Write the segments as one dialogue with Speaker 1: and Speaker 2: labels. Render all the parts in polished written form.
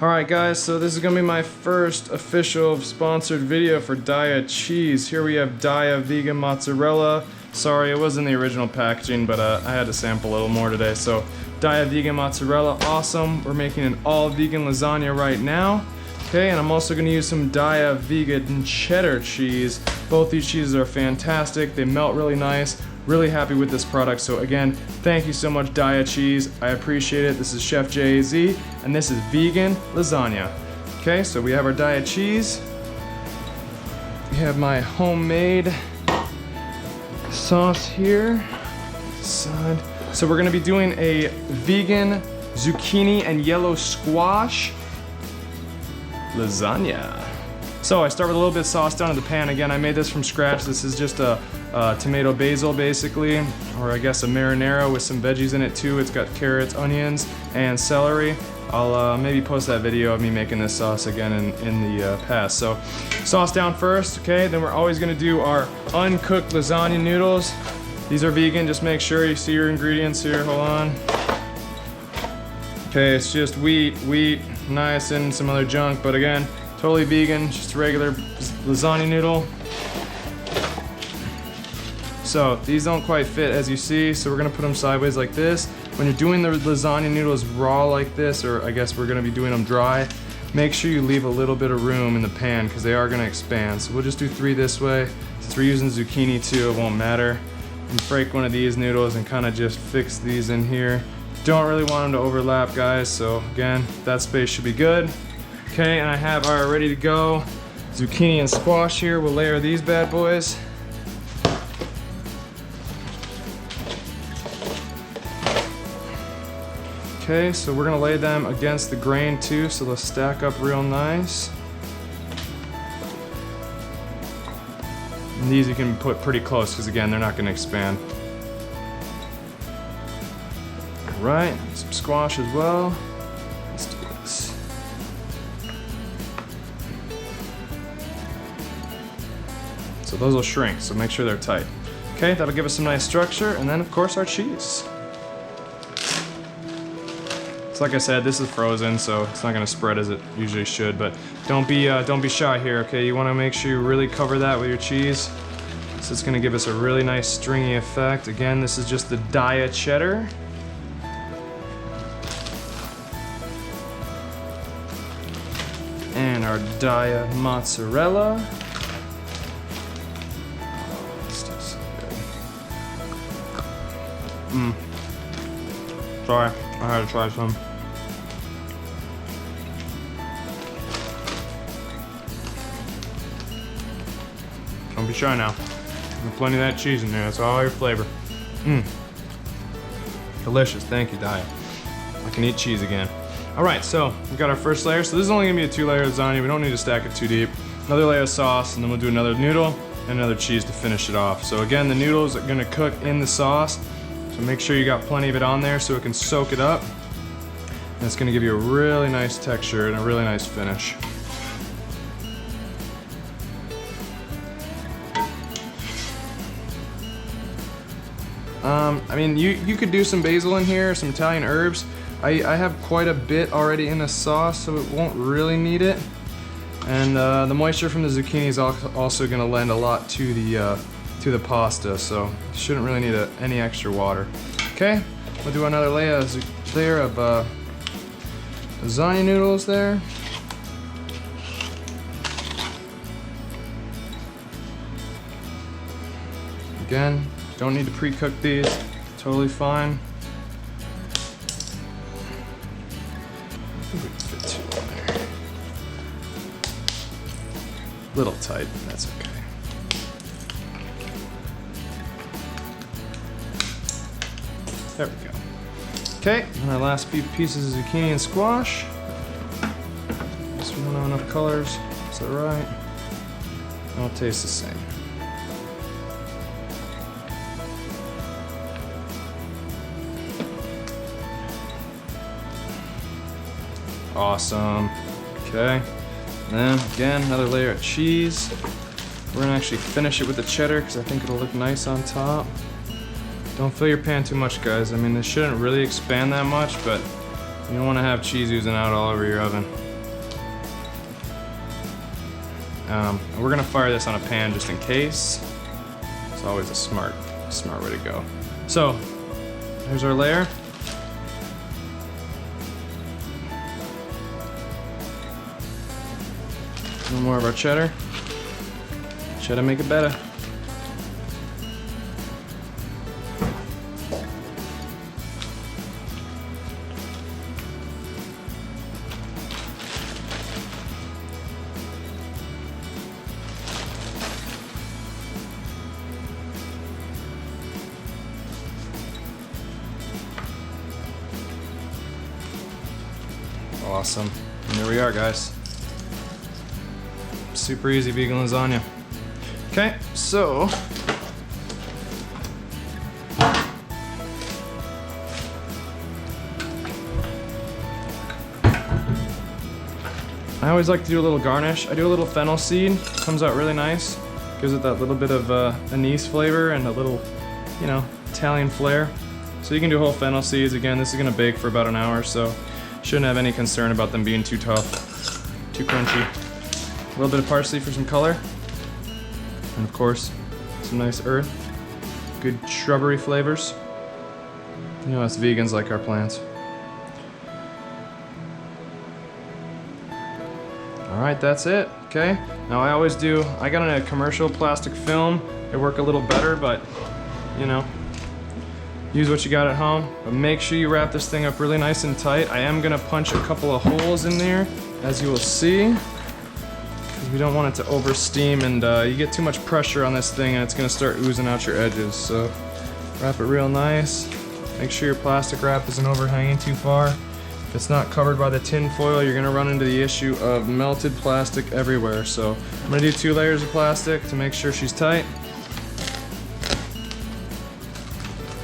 Speaker 1: Alright guys, so this is going to be my first official sponsored video for Daiya Cheese. Here we have Daiya Vegan Mozzarella. Sorry, it wasn't the original packaging, but I had to sample a little more today. So, Daiya Vegan Mozzarella, awesome. We're making an all-vegan lasagna right now. Okay, and I'm also going to use some Daiya Vegan Cheddar Cheese. Both these cheeses are fantastic. They melt really nice. Really happy with this product. So again, thank you so much Daiya Cheese. I appreciate it. This is Chef Jay-Z, and this is vegan lasagna. Okay, so we have our Daiya Cheese. We have my homemade sauce here. Side. So we're gonna be doing a vegan zucchini and yellow squash lasagna. So I start with a little bit of sauce down in the pan. Again, I made this from scratch. This is just a tomato basil basically, or I guess a marinara with some veggies in it too. It's got carrots, onions, and celery. I'll maybe post that video of me making this sauce again in the past. So sauce down first, okay? Then we're always gonna do our uncooked lasagna noodles. These are vegan, just make sure you see your ingredients here, hold on. Okay, it's just wheat, niacin, some other junk, but again, totally vegan, just a regular lasagna noodle. So these don't quite fit as you see, so we're gonna put them sideways like this. When you're doing the lasagna noodles raw like this, or I guess we're gonna be doing them dry, make sure you leave a little bit of room in the pan because they are gonna expand. So we'll just do 3 this way. Since we're using zucchini too, it won't matter. And break one of these noodles and kind of just fix these in here. Don't really want them to overlap, guys, so again, that space should be good. Okay, and I have our ready to go zucchini and squash here. We'll layer these bad boys. Okay, so we're gonna lay them against the grain too, so they'll stack up real nice. And these you can put pretty close, because again, they're not gonna expand. All right, some squash as well. Let's do this. So those will shrink, so make sure they're tight. Okay, that'll give us some nice structure, and then of course our cheese. Like I said, this is frozen, so it's not gonna spread as it usually should, but don't be shy here, okay? You wanna make sure you really cover that with your cheese. So it's gonna give us a really nice stringy effect. Again, this is just the Daiya cheddar. And our Daiya mozzarella. Oh, this tastes so good. Sorry, I had to try some. Don't be shy now. There's plenty of that cheese in there. That's all your flavor. Delicious. Thank you, Daiya. I can eat cheese again. All right, so we got our first layer. So this is only gonna be a 2-layer lasagna. We don't need to stack it too deep. Another layer of sauce, and then we'll do another noodle and another cheese to finish it off. So again, the noodles are gonna cook in the sauce. So make sure you got plenty of it on there so it can soak it up. And it's gonna give you a really nice texture and a really nice finish. I mean, you could do some basil in here, some Italian herbs. I have quite a bit already in the sauce, so it won't really need it. And the moisture from the zucchini is also going to lend a lot to the pasta, so you shouldn't really need any extra water. Okay, we'll do another layer of lasagna noodles there. Again, don't need to pre-cook these, totally fine. I think we can fit 2 in there. Little tight, that's okay. There we go. Okay, and our last few pieces of zucchini and squash. Guess we don't have enough colors, is that right? They all taste the same. Awesome. Okay. And then again, another layer of cheese. We're gonna actually finish it with the cheddar because I think it'll look nice on top. Don't fill your pan too much, guys. I mean, this shouldn't really expand that much, but you don't want to have cheese oozing out all over your oven. We're gonna fire this on a pan just in case. It's always a smart way to go. So, here's our layer. A little more of our cheddar. Cheddar make it better. Awesome. And there we are, guys. Super easy vegan lasagna. Okay, so I always like to do a little garnish. I do a little fennel seed. Comes out really nice. Gives it that little bit of anise flavor and a little, you know, Italian flair. So you can do whole fennel seeds. Again, this is gonna bake for about an hour, so shouldn't have any concern about them being too tough, too crunchy. A little bit of parsley for some color. And of course, some nice earth. Good shrubbery flavors. You know, us vegans like our plants. Alright, that's it, okay? Now I always do, I got a commercial plastic film. They work a little better, but, you know, use what you got at home, but make sure you wrap this thing up really nice and tight. I am gonna punch a couple of holes in there, as you will see, because we don't want it to over steam and you get too much pressure on this thing and it's gonna start oozing out your edges. So wrap it real nice. Make sure your plastic wrap isn't overhanging too far. If it's not covered by the tin foil, you're gonna run into the issue of melted plastic everywhere. So I'm gonna do 2 layers of plastic to make sure she's tight.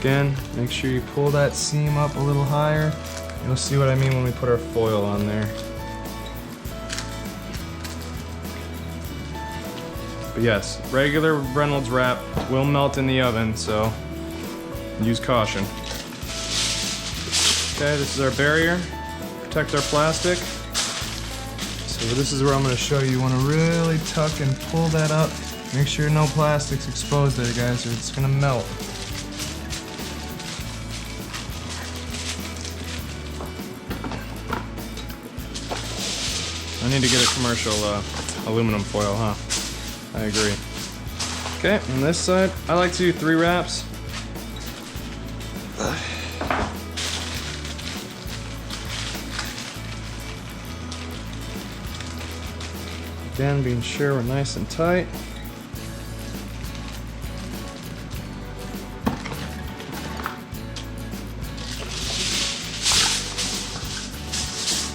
Speaker 1: Again, make sure you pull that seam up a little higher. You'll see what I mean when we put our foil on there. But yes, regular Reynolds wrap will melt in the oven, so use caution. Okay, this is our barrier. Protect our plastic. So this is where I'm going to show you. You want to really tuck and pull that up. Make sure no plastic's exposed there, guys, or it's going to melt. I need to get a commercial aluminum foil, huh? I agree. Okay, on this side, I like to do 3 wraps. Again, being sure we're nice and tight.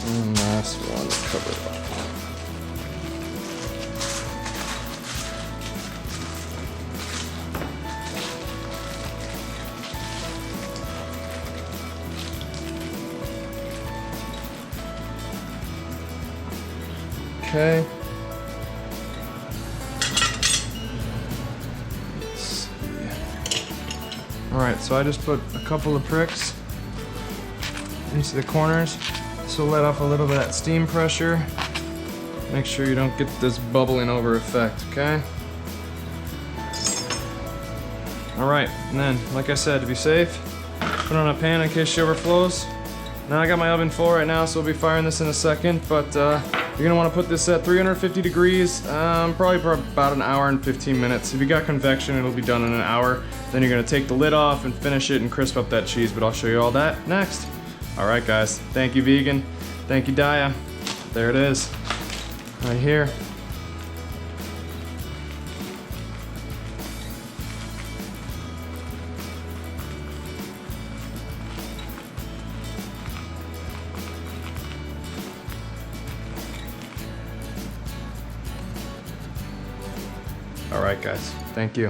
Speaker 1: And last one, cover it up. Okay. Let's see. Alright, so I just put a couple of pricks into the corners. This will let off a little bit of that steam pressure. Make sure you don't get this bubbling over effect, okay? Alright, and then, like I said, to be safe, put it on a pan in case she overflows. Now I got my oven full right now, so we'll be firing this in a second, but you're gonna want to put this at 350 degrees, probably for about an hour and 15 minutes. If you got convection, it'll be done in an hour. Then you're gonna take the lid off and finish it and crisp up that cheese, but I'll show you all that next. Alright guys, thank you vegan, thank you Daiya. There it is, right here. Alright guys, thank you.